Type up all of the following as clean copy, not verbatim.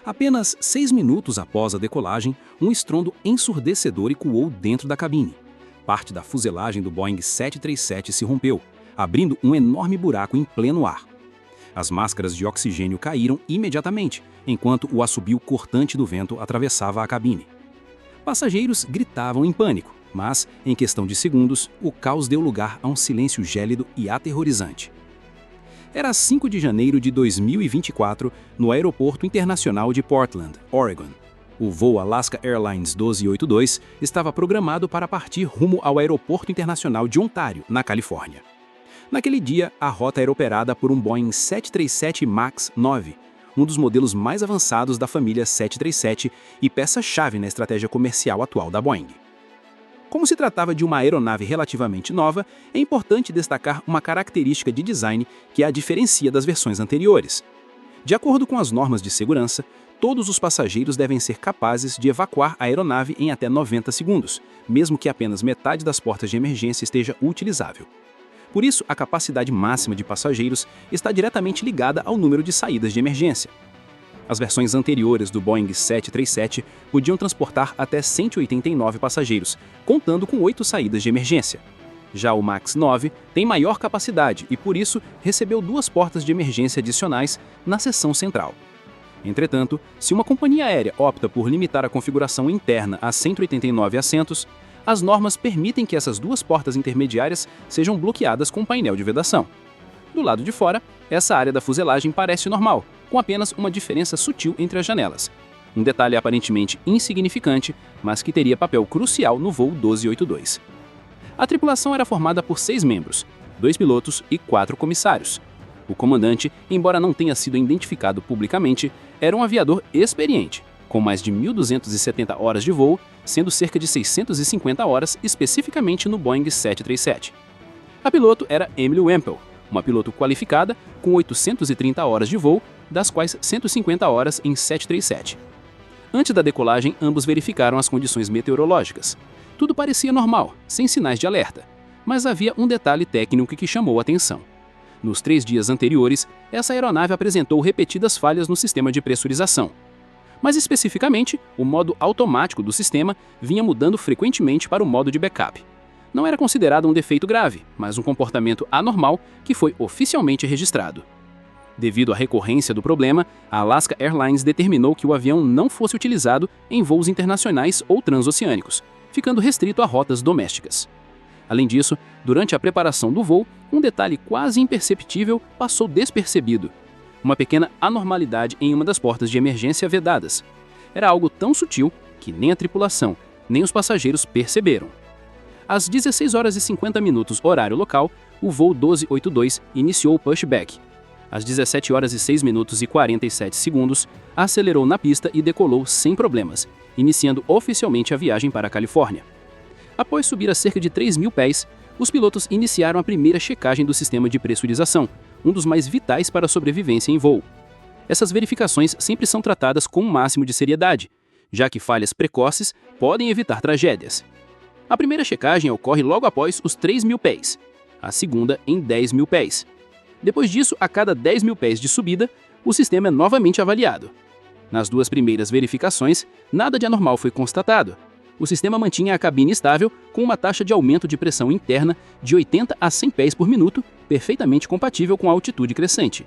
Apenas 6 minutos após a decolagem, um estrondo ensurdecedor ecoou dentro da cabine. Parte da fuselagem do Boeing 737 se rompeu, abrindo um enorme buraco em pleno ar. As máscaras de oxigênio caíram imediatamente, enquanto o assobio cortante do vento atravessava a cabine. Passageiros gritavam em pânico, mas, em questão de segundos, o caos deu lugar a um silêncio gélido e aterrorizante. Era 5 de janeiro de 2024, no Aeroporto Internacional de Portland, Oregon. O voo Alaska Airlines 1282 estava programado para partir rumo ao Aeroporto Internacional de Ontário, na Califórnia. Naquele dia, a rota era operada por um Boeing 737 MAX 9, um dos modelos mais avançados da família 737 e peça-chave na estratégia comercial atual da Boeing. Como se tratava de uma aeronave relativamente nova, é importante destacar uma característica de design que a diferencia das versões anteriores. De acordo com as normas de segurança, todos os passageiros devem ser capazes de evacuar a aeronave em até 90 segundos, mesmo que apenas metade das portas de emergência esteja utilizável. Por isso, a capacidade máxima de passageiros está diretamente ligada ao número de saídas de emergência. As versões anteriores do Boeing 737 podiam transportar até 189 passageiros, contando com 8 saídas de emergência. Já o MAX 9 tem maior capacidade e, por isso, recebeu 2 portas de emergência adicionais na seção central. Entretanto, se uma companhia aérea opta por limitar a configuração interna a 189 assentos, as normas permitem que essas 2 portas intermediárias sejam bloqueadas com um painel de vedação. Do lado de fora, essa área da fuselagem parece normal, com apenas uma diferença sutil entre as janelas. Um detalhe aparentemente insignificante, mas que teria papel crucial no voo 1282. A tripulação era formada por 6 membros, 2 pilotos e 4 comissários. O comandante, embora não tenha sido identificado publicamente, era um aviador experiente, com mais de 1.270 horas de voo, sendo cerca de 650 horas especificamente no Boeing 737. A piloto era Emily Wempel, uma piloto qualificada com 830 horas de voo, das quais 150 horas em 737. Antes da decolagem, ambos verificaram as condições meteorológicas. Tudo parecia normal, sem sinais de alerta, mas havia um detalhe técnico que chamou a atenção. Nos 3 dias anteriores, essa aeronave apresentou repetidas falhas no sistema de pressurização. Mais especificamente, o modo automático do sistema vinha mudando frequentemente para o modo de backup. Não era considerado um defeito grave, mas um comportamento anormal que foi oficialmente registrado. Devido à recorrência do problema, a Alaska Airlines determinou que o avião não fosse utilizado em voos internacionais ou transoceânicos, ficando restrito a rotas domésticas. Além disso, durante a preparação do voo, um detalhe quase imperceptível passou despercebido: uma pequena anormalidade em uma das portas de emergência vedadas. Era algo tão sutil que nem a tripulação, nem os passageiros perceberam. Às 16 horas e 50 minutos horário local, o voo 1282 iniciou o pushback. Às 17 horas e 6 minutos e 47 segundos, acelerou na pista e decolou sem problemas, iniciando oficialmente a viagem para a Califórnia. Após subir a cerca de 3.000 pés, os pilotos iniciaram a primeira checagem do sistema de pressurização, um dos mais vitais para a sobrevivência em voo. Essas verificações sempre são tratadas com o máximo de seriedade, já que falhas precoces podem evitar tragédias. A primeira checagem ocorre logo após os 3.000 pés, a segunda em 10.000 pés. Depois disso, a cada 10.000 pés de subida, o sistema é novamente avaliado. Nas 2 primeiras verificações, nada de anormal foi constatado. O sistema mantinha a cabine estável com uma taxa de aumento de pressão interna de 80 a 100 pés por minuto, perfeitamente compatível com a altitude crescente.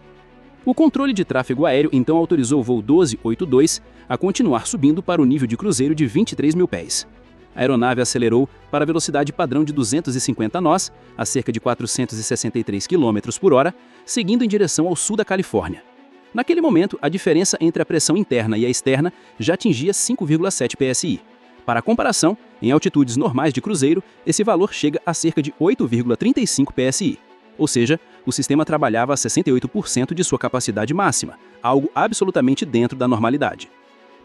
O controle de tráfego aéreo então autorizou o voo 1282 a continuar subindo para o nível de cruzeiro de 23.000 pés. A aeronave acelerou para a velocidade padrão de 250 nós, a cerca de 463 km por hora, seguindo em direção ao sul da Califórnia. Naquele momento, a diferença entre a pressão interna e a externa já atingia 5,7 psi. Para comparação, em altitudes normais de cruzeiro, esse valor chega a cerca de 8,35 psi. Ou seja, o sistema trabalhava a 68% de sua capacidade máxima, algo absolutamente dentro da normalidade.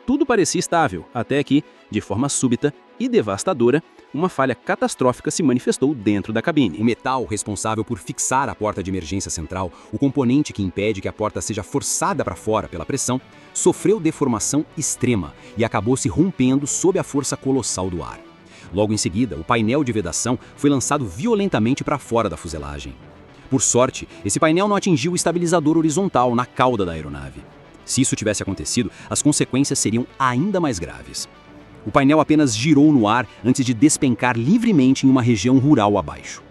Tudo parecia estável, até que, de forma súbita e devastadora, uma falha catastrófica se manifestou dentro da cabine. O metal responsável por fixar a porta de emergência central, o componente que impede que a porta seja forçada para fora pela pressão, sofreu deformação extrema e acabou se rompendo sob a força colossal do ar. Logo em seguida, o painel de vedação foi lançado violentamente para fora da fuselagem. Por sorte, esse painel não atingiu o estabilizador horizontal na cauda da aeronave. Se isso tivesse acontecido, as consequências seriam ainda mais graves. O painel apenas girou no ar antes de despencar livremente em uma região rural abaixo.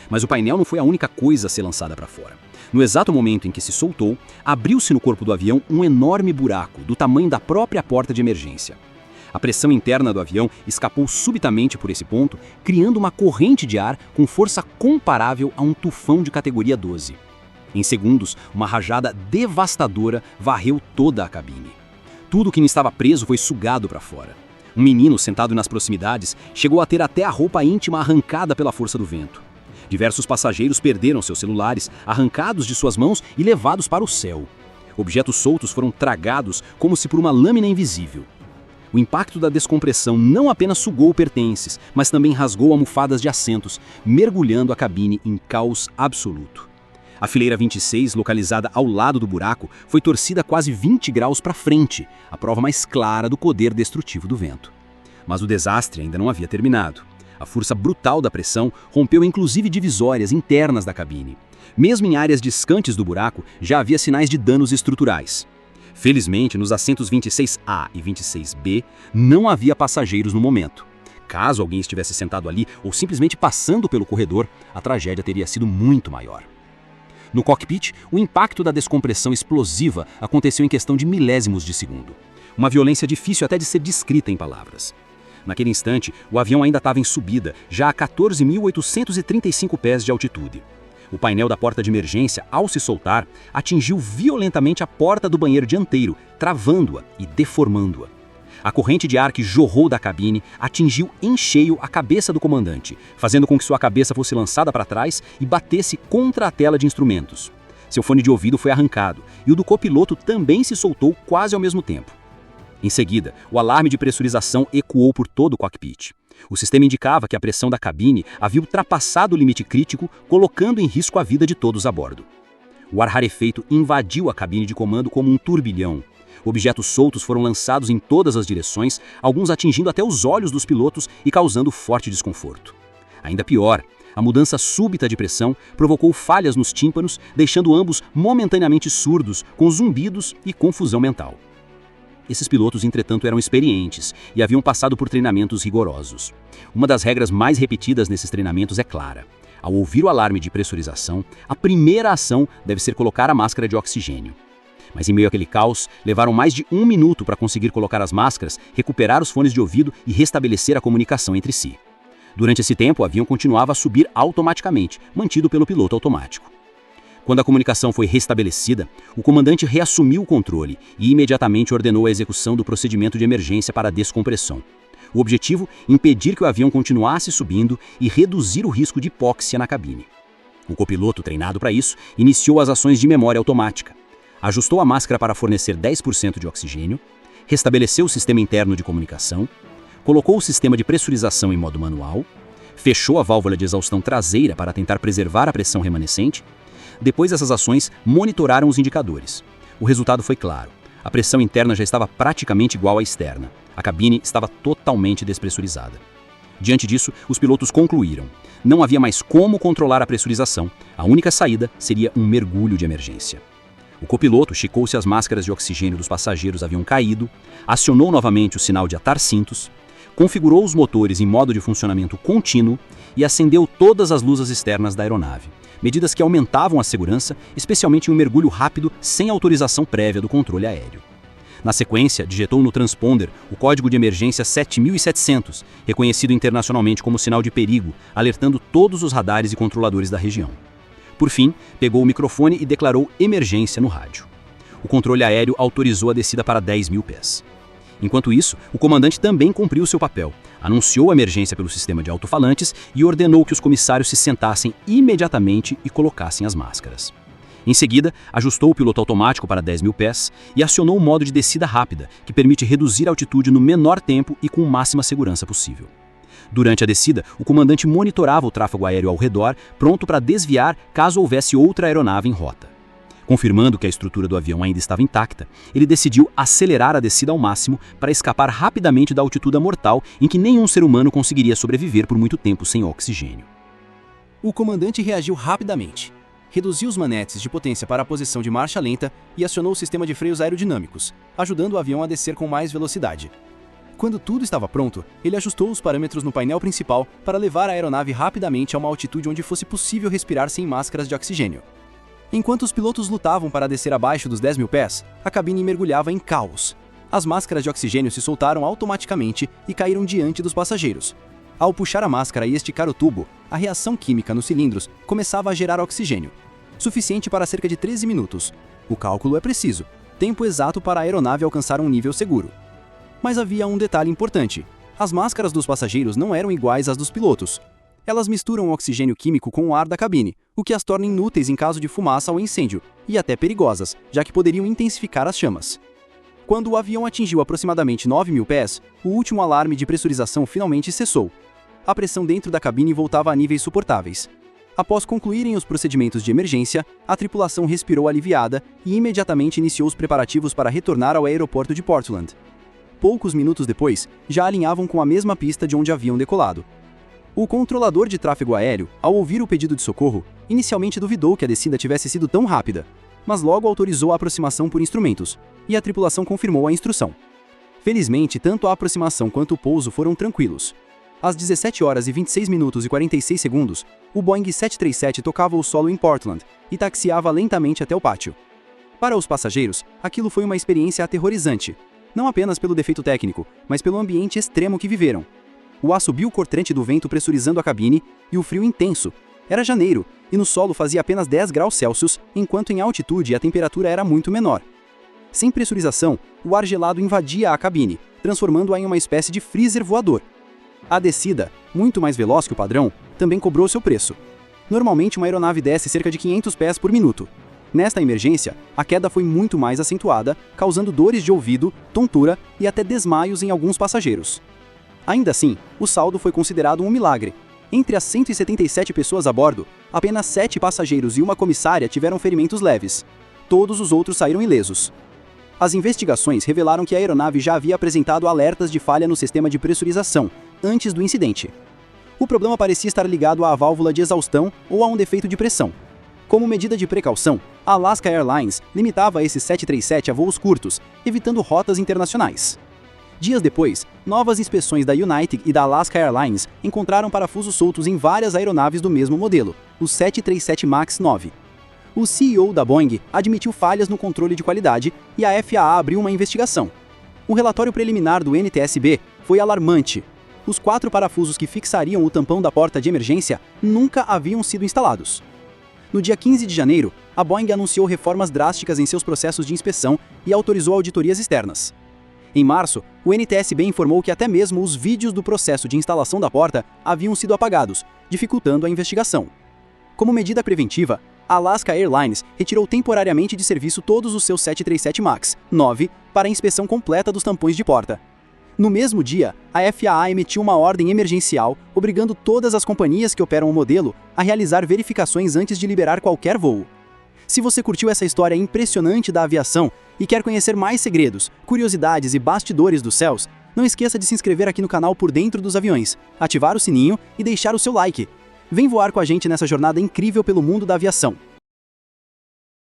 Mas o painel não foi a única coisa a ser lançada para fora. No exato momento em que se soltou, abriu-se no corpo do avião um enorme buraco, do tamanho da própria porta de emergência. A pressão interna do avião escapou subitamente por esse ponto, criando uma corrente de ar com força comparável a um tufão de categoria 12. Em segundos, uma rajada devastadora varreu toda a cabine. Tudo que não estava preso foi sugado para fora. Um menino sentado nas proximidades chegou a ter até a roupa íntima arrancada pela força do vento. Diversos passageiros perderam seus celulares, arrancados de suas mãos e levados para o céu. Objetos soltos foram tragados como se por uma lâmina invisível. O impacto da descompressão não apenas sugou pertences, mas também rasgou almofadas de assentos, mergulhando a cabine em caos absoluto. A fileira 26, localizada ao lado do buraco, foi torcida quase 20 graus para frente, a prova mais clara do poder destrutivo do vento. Mas o desastre ainda não havia terminado. A força brutal da pressão rompeu inclusive divisórias internas da cabine. Mesmo em áreas distantes do buraco, já havia sinais de danos estruturais. Felizmente, nos assentos 26A e 26B, não havia passageiros no momento. Caso alguém estivesse sentado ali ou simplesmente passando pelo corredor, a tragédia teria sido muito maior. No cockpit, o impacto da descompressão explosiva aconteceu em questão de milésimos de segundo. Uma violência difícil até de ser descrita em palavras. Naquele instante, o avião ainda estava em subida, já a 14.835 pés de altitude. O painel da porta de emergência, ao se soltar, atingiu violentamente a porta do banheiro dianteiro, travando-a e deformando-a. A corrente de ar que jorrou da cabine atingiu em cheio a cabeça do comandante, fazendo com que sua cabeça fosse lançada para trás e batesse contra a tela de instrumentos. Seu fone de ouvido foi arrancado e o do copiloto também se soltou quase ao mesmo tempo. Em seguida, o alarme de pressurização ecoou por todo o cockpit. O sistema indicava que a pressão da cabine havia ultrapassado o limite crítico, colocando em risco a vida de todos a bordo. O ar rarefeito invadiu a cabine de comando como um turbilhão. Objetos soltos foram lançados em todas as direções, alguns atingindo até os olhos dos pilotos e causando forte desconforto. Ainda pior, a mudança súbita de pressão provocou falhas nos tímpanos, deixando ambos momentaneamente surdos, com zumbidos e confusão mental. Esses pilotos, entretanto, eram experientes e haviam passado por treinamentos rigorosos. Uma das regras mais repetidas nesses treinamentos é clara. Ao ouvir o alarme de pressurização, a primeira ação deve ser colocar a máscara de oxigênio. Mas em meio àquele caos, levaram mais de 1 minuto para conseguir colocar as máscaras, recuperar os fones de ouvido e restabelecer a comunicação entre si. Durante esse tempo, o avião continuava a subir automaticamente, mantido pelo piloto automático. Quando a comunicação foi restabelecida, o comandante reassumiu o controle e imediatamente ordenou a execução do procedimento de emergência para a descompressão. O objetivo, impedir que o avião continuasse subindo e reduzir o risco de hipóxia na cabine. O copiloto, treinado para isso, iniciou as ações de memória automática. Ajustou a máscara para fornecer 10% de oxigênio, restabeleceu o sistema interno de comunicação, colocou o sistema de pressurização em modo manual, fechou a válvula de exaustão traseira para tentar preservar a pressão remanescente. Depois dessas ações, monitoraram os indicadores. O resultado foi claro. A pressão interna já estava praticamente igual à externa. A cabine estava totalmente despressurizada. Diante disso, os pilotos concluíram. Não havia mais como controlar a pressurização. A única saída seria um mergulho de emergência. O copiloto checou se as máscaras de oxigênio dos passageiros haviam caído, acionou novamente o sinal de atar cintos, configurou os motores em modo de funcionamento contínuo e acendeu todas as luzes externas da aeronave, medidas que aumentavam a segurança, especialmente em um mergulho rápido sem autorização prévia do controle aéreo. Na sequência, digitou no transponder o código de emergência 7700, reconhecido internacionalmente como sinal de perigo, alertando todos os radares e controladores da região. Por fim, pegou o microfone e declarou emergência no rádio. O controle aéreo autorizou a descida para 10.000 pés. Enquanto isso, o comandante também cumpriu seu papel, anunciou a emergência pelo sistema de alto-falantes e ordenou que os comissários se sentassem imediatamente e colocassem as máscaras. Em seguida, ajustou o piloto automático para 10.000 pés e acionou o modo de descida rápida, que permite reduzir a altitude no menor tempo e com máxima segurança possível. Durante a descida, o comandante monitorava o tráfego aéreo ao redor, pronto para desviar caso houvesse outra aeronave em rota. Confirmando que a estrutura do avião ainda estava intacta, ele decidiu acelerar a descida ao máximo para escapar rapidamente da altitude mortal em que nenhum ser humano conseguiria sobreviver por muito tempo sem oxigênio. O comandante reagiu rapidamente. reduziu os manetes de potência para a posição de marcha lenta e acionou o sistema de freios aerodinâmicos, ajudando o avião a descer com mais velocidade. Quando tudo estava pronto, ele ajustou os parâmetros no painel principal para levar a aeronave rapidamente a uma altitude onde fosse possível respirar sem máscaras de oxigênio. Enquanto os pilotos lutavam para descer abaixo dos 10.000 pés, a cabine mergulhava em caos. As máscaras de oxigênio se soltaram automaticamente e caíram diante dos passageiros. Ao puxar a máscara e esticar o tubo, a reação química nos cilindros começava a gerar oxigênio, suficiente para cerca de 13 minutos. O cálculo é preciso, tempo exato para a aeronave alcançar um nível seguro. Mas havia um detalhe importante: as máscaras dos passageiros não eram iguais às dos pilotos. Elas misturam o oxigênio químico com o ar da cabine, o que as torna inúteis em caso de fumaça ou incêndio, e até perigosas, já que poderiam intensificar as chamas. Quando o avião atingiu aproximadamente 9.000 pés, o último alarme de pressurização finalmente cessou. A pressão dentro da cabine voltava a níveis suportáveis. Após concluírem os procedimentos de emergência, a tripulação respirou aliviada e imediatamente iniciou os preparativos para retornar ao aeroporto de Portland. Poucos minutos depois, já alinhavam com a mesma pista de onde haviam decolado. O controlador de tráfego aéreo, ao ouvir o pedido de socorro, inicialmente duvidou que a descida tivesse sido tão rápida, mas logo autorizou a aproximação por instrumentos, e a tripulação confirmou a instrução. Felizmente, tanto a aproximação quanto o pouso foram tranquilos. Às 17 horas e 26 minutos e 46 segundos, o Boeing 737 tocava o solo em Portland e taxiava lentamente até o pátio. Para os passageiros, aquilo foi uma experiência aterrorizante, não apenas pelo defeito técnico, mas pelo ambiente extremo que viveram. O assobio cortante do vento pressurizando a cabine e o frio intenso. Era janeiro, e no solo fazia apenas 10 graus Celsius, enquanto em altitude a temperatura era muito menor. Sem pressurização, o ar gelado invadia a cabine, transformando-a em uma espécie de freezer voador. A descida, muito mais veloz que o padrão, também cobrou seu preço. Normalmente uma aeronave desce cerca de 500 pés por minuto. Nesta emergência, a queda foi muito mais acentuada, causando dores de ouvido, tontura e até desmaios em alguns passageiros. Ainda assim, o saldo foi considerado um milagre. Entre as 177 pessoas a bordo, apenas 7 passageiros e uma comissária tiveram ferimentos leves. Todos os outros saíram ilesos. As investigações revelaram que a aeronave já havia apresentado alertas de falha no sistema de pressurização, antes do incidente. O problema parecia estar ligado à válvula de exaustão ou a um defeito de pressão. Como medida de precaução, a Alaska Airlines limitava esse 737 a voos curtos, evitando rotas internacionais. Dias depois, novas inspeções da United e da Alaska Airlines encontraram parafusos soltos em várias aeronaves do mesmo modelo, o 737 MAX 9. O CEO da Boeing admitiu falhas no controle de qualidade e a FAA abriu uma investigação. O relatório preliminar do NTSB foi alarmante. Os 4 parafusos que fixariam o tampão da porta de emergência nunca haviam sido instalados. No dia 15 de janeiro, a Boeing anunciou reformas drásticas em seus processos de inspeção e autorizou auditorias externas. Em março, o NTSB informou que até mesmo os vídeos do processo de instalação da porta haviam sido apagados, dificultando a investigação. Como medida preventiva, a Alaska Airlines retirou temporariamente de serviço todos os seus 737 MAX 9 para a inspeção completa dos tampões de porta. No mesmo dia, a FAA emitiu uma ordem emergencial obrigando todas as companhias que operam o modelo a realizar verificações antes de liberar qualquer voo. Se você curtiu essa história impressionante da aviação e quer conhecer mais segredos, curiosidades e bastidores dos céus, não esqueça de se inscrever aqui no canal Por Dentro dos Aviões, ativar o sininho e deixar o seu like. Vem voar com a gente nessa jornada incrível pelo mundo da aviação.